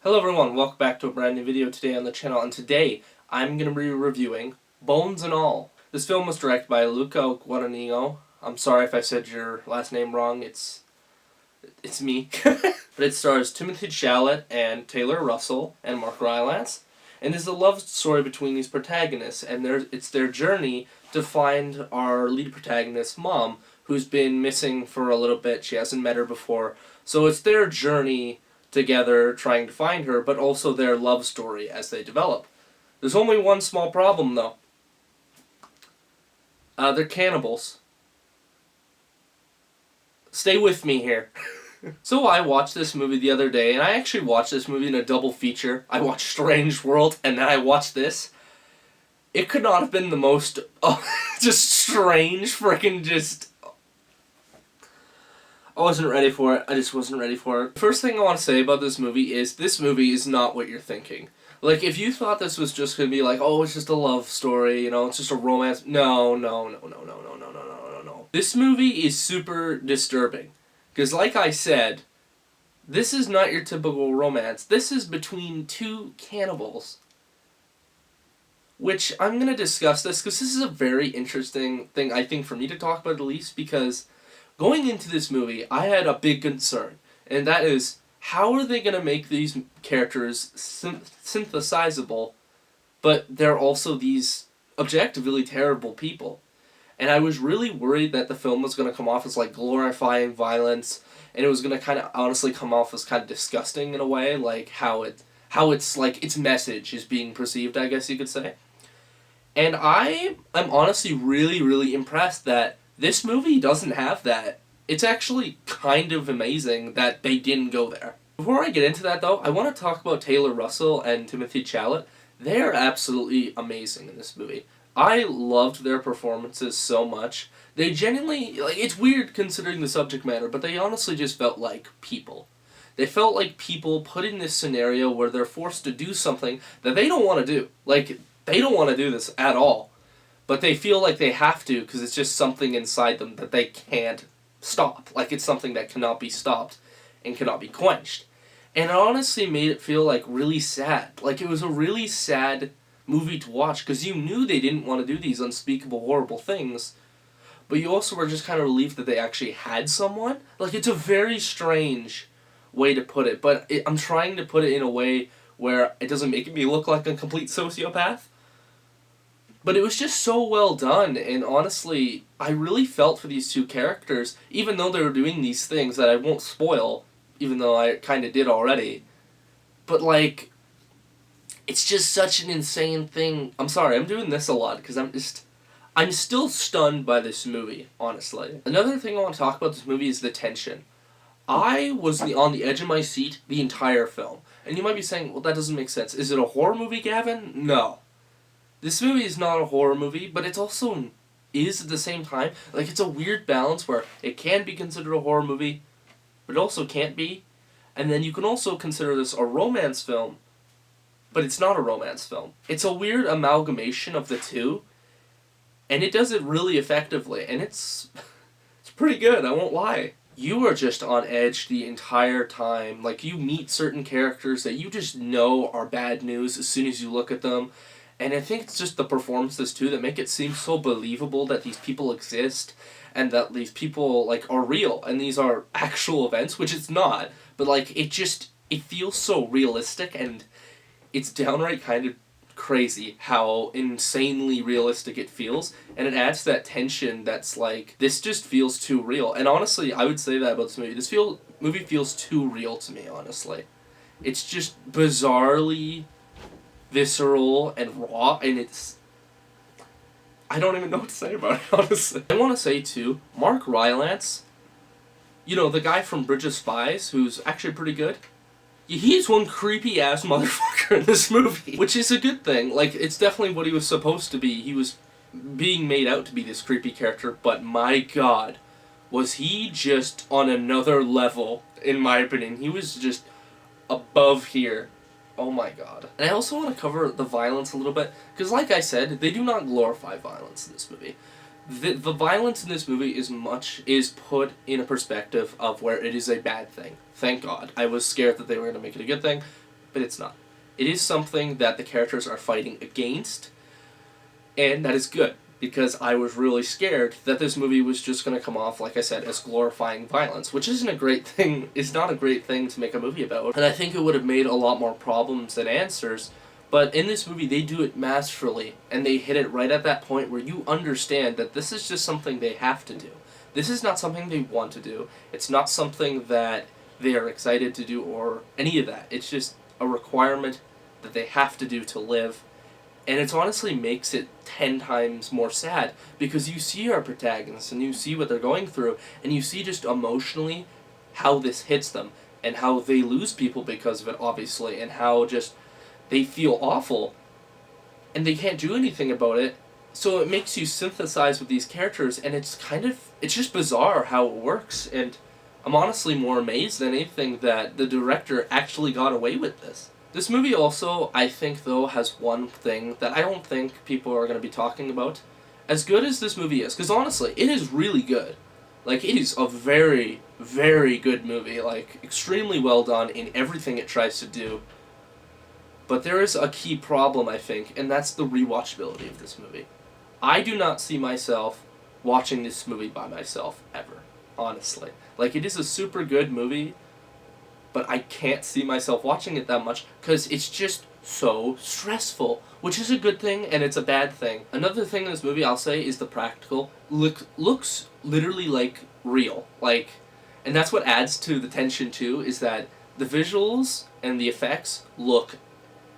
Hello everyone, welcome back to a brand new video today on the channel, and today I'm going to be reviewing Bones and All. This film was directed by Luca Guadagnino. I'm sorry if I said your last name wrong, it's me. But it stars Timothy Chalamet and Taylor Russell and Mark Rylance, and is a love story between these protagonists, and it's their journey to find our lead protagonist's mom, who's been missing for a little bit. She hasn't met her before, so it's their journey together trying to find her, but also their love story as they develop. There's only one small problem, though. They're cannibals. Stay with me here. So I watched this movie the other day, and I actually watched this movie in a double feature. I watched Strange World, and then I watched this. It could not have been the most just strange freaking just... I wasn't ready for it. I just wasn't ready for it. First thing I want to say about this movie is not what you're thinking. Like, if you thought this was just going to be like, oh, it's just a love story, you know, it's just a romance. No. This movie is super disturbing. Because like I said, this is not your typical romance. This is between two cannibals. Which, I'm going to discuss this because this is a very interesting thing, I think, for me to talk about at least, because going into this movie, I had a big concern, and that is, how are they going to make these characters synthesizable, but they're also these objectively terrible people? And I was really worried that the film was going to come off as, like, glorifying violence, and it was going to kind of honestly come off as kind of disgusting in a way, like how it's, like, its message is being perceived, I guess you could say. And I'm honestly really, really impressed that this movie doesn't have that. It's actually kind of amazing that they didn't go there. Before I get into that, though, I want to talk about Taylor Russell and Timothy Chalamet. They're absolutely amazing in this movie. I loved their performances so much. They genuinely, like, it's weird considering the subject matter, but they honestly just felt like people. They felt like people put in this scenario where they're forced to do something that they don't want to do. Like, they don't want to do this at all. But they feel like they have to because it's just something inside them that they can't stop. Like, it's something that cannot be stopped and cannot be quenched. And it honestly made it feel, like, really sad. Like, it was a really sad movie to watch because you knew they didn't want to do these unspeakable, horrible things, but you also were just kind of relieved that they actually had someone. Like, it's a very strange way to put it, but I'm trying to put it in a way where it doesn't make me look like a complete sociopath. But it was just so well done, and honestly, I really felt for these two characters, even though they were doing these things that I won't spoil, even though I kind of did already. But, like, it's just such an insane thing. I'm sorry, I'm doing this a lot, because I'm still stunned by this movie, honestly. Another thing I want to talk about this movie is the tension. I was on the edge of my seat the entire film. And you might be saying, well, that doesn't make sense. Is it a horror movie, Gavin? No. This movie is not a horror movie, but it also is at the same time. Like, it's a weird balance where it can be considered a horror movie, but it also can't be. And then you can also consider this a romance film, but it's not a romance film. It's a weird amalgamation of the two, and it does it really effectively, and it's pretty good, I won't lie. You are just on edge the entire time. Like, you meet certain characters that you just know are bad news as soon as you look at them. And I think it's just the performances, too, that make it seem so believable that these people exist and that these people, like, are real and these are actual events, which it's not. But, like, it feels so realistic, and it's downright kind of crazy how insanely realistic it feels, and it adds that tension that's like, this just feels too real. And honestly, I would say that about this movie. This movie feels too real to me, honestly. It's just bizarrely visceral and raw, and I don't even know what to say about it, honestly. I want to say, too, Mark Rylance, you know, the guy from Bridge of Spies, who's actually pretty good, he's one creepy-ass motherfucker in this movie, which is a good thing. Like, it's definitely what he was supposed to be. He was being made out to be this creepy character, but my god, was he just on another level, in my opinion. He was just above here. Oh my god. And I also want to cover the violence a little bit, because like I said, they do not glorify violence in this movie. The violence in this movie is put in a perspective of where it is a bad thing. Thank God. I was scared that they were going to make it a good thing, but it's not. It is something that the characters are fighting against, and that is good, because I was really scared that this movie was just going to come off, like I said, as glorifying violence, which isn't a great thing, is not a great thing to make a movie about, and I think it would have made a lot more problems than answers, but in this movie they do it masterfully, and they hit it right at that point where you understand that this is just something they have to do. This is not something they want to do, it's not something that they are excited to do or any of that, it's just a requirement that they have to do to live. And it honestly makes it 10 times more sad, because you see our protagonists and you see what they're going through, and you see just emotionally how this hits them, and how they lose people because of it, obviously, and how just they feel awful, and they can't do anything about it. So it makes you sympathize with these characters, and it's just bizarre how it works, and I'm honestly more amazed than anything that the director actually got away with this. This movie also, I think, though, has one thing that I don't think people are going to be talking about. As good as this movie is, because honestly, it is really good. Like, it is a very, very good movie. Like, extremely well done in everything it tries to do. But there is a key problem, I think, and that's the rewatchability of this movie. I do not see myself watching this movie by myself, ever. Honestly. Like, it is a super good movie, but I can't see myself watching it that much because it's just so stressful, which is a good thing and it's a bad thing. Another thing in this movie I'll say is the practical looks literally like real, like, and that's what adds to the tension too, is that the visuals and the effects look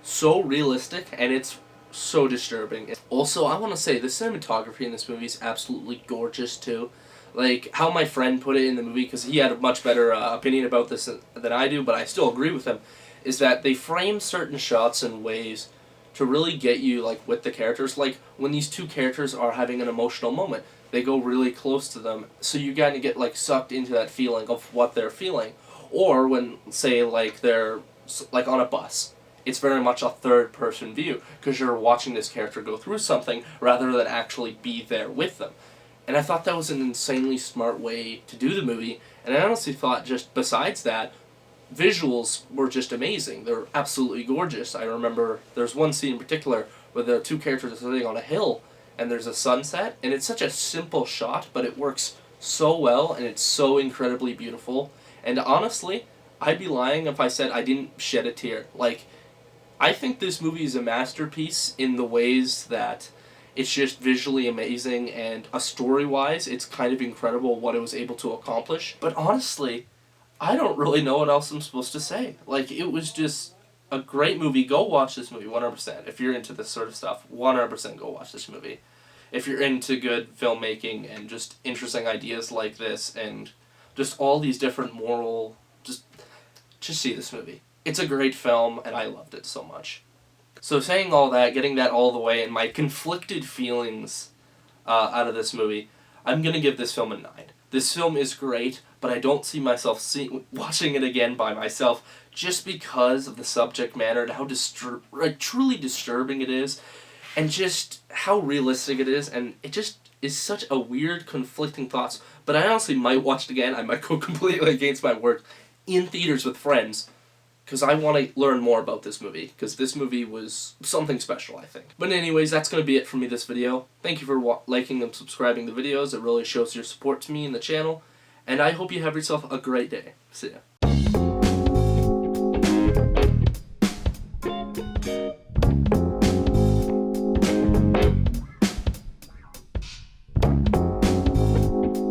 so realistic and it's so disturbing. Also, I want to say the cinematography in this movie is absolutely gorgeous too. Like, how my friend put it in the movie, because he had a much better opinion about this than I do, but I still agree with him, is that they frame certain shots in ways to really get you, like, with the characters. Like, when these two characters are having an emotional moment, they go really close to them, so you kind of get, like, sucked into that feeling of what they're feeling. Or when, say, like, they're, like, on a bus. It's very much a third-person view, because you're watching this character go through something, rather than actually be there with them. And I thought that was an insanely smart way to do the movie, and I honestly thought, just besides that, visuals were just amazing. They're absolutely gorgeous. I remember there's one scene in particular where the two characters are sitting on a hill, and there's a sunset, and it's such a simple shot, but it works so well, and it's so incredibly beautiful. And honestly, I'd be lying if I said I didn't shed a tear. Like, I think this movie is a masterpiece in the ways that it's just visually amazing, and story-wise, it's kind of incredible what it was able to accomplish. But honestly, I don't really know what else I'm supposed to say. Like, it was just a great movie. Go watch this movie, 100%. If you're into this sort of stuff, 100% go watch this movie. If you're into good filmmaking and just interesting ideas like this, and just all these different moral, just see this movie. It's a great film, and I loved it so much. So saying all that, getting that all the way, and my conflicted feelings out of this movie, I'm going to give this film a 9. This film is great, but I don't see myself watching it again by myself, just because of the subject matter and how truly disturbing it is, and just how realistic it is, and it just is such a weird, conflicting thoughts. But I honestly might watch it again. I might go completely against my word in theaters with friends, because I want to learn more about this movie, because this movie was something special, I think. But anyways, that's going to be it for me this video. Thank you for liking and subscribing the videos. It really shows your support to me and the channel. And I hope you have yourself a great day. See ya.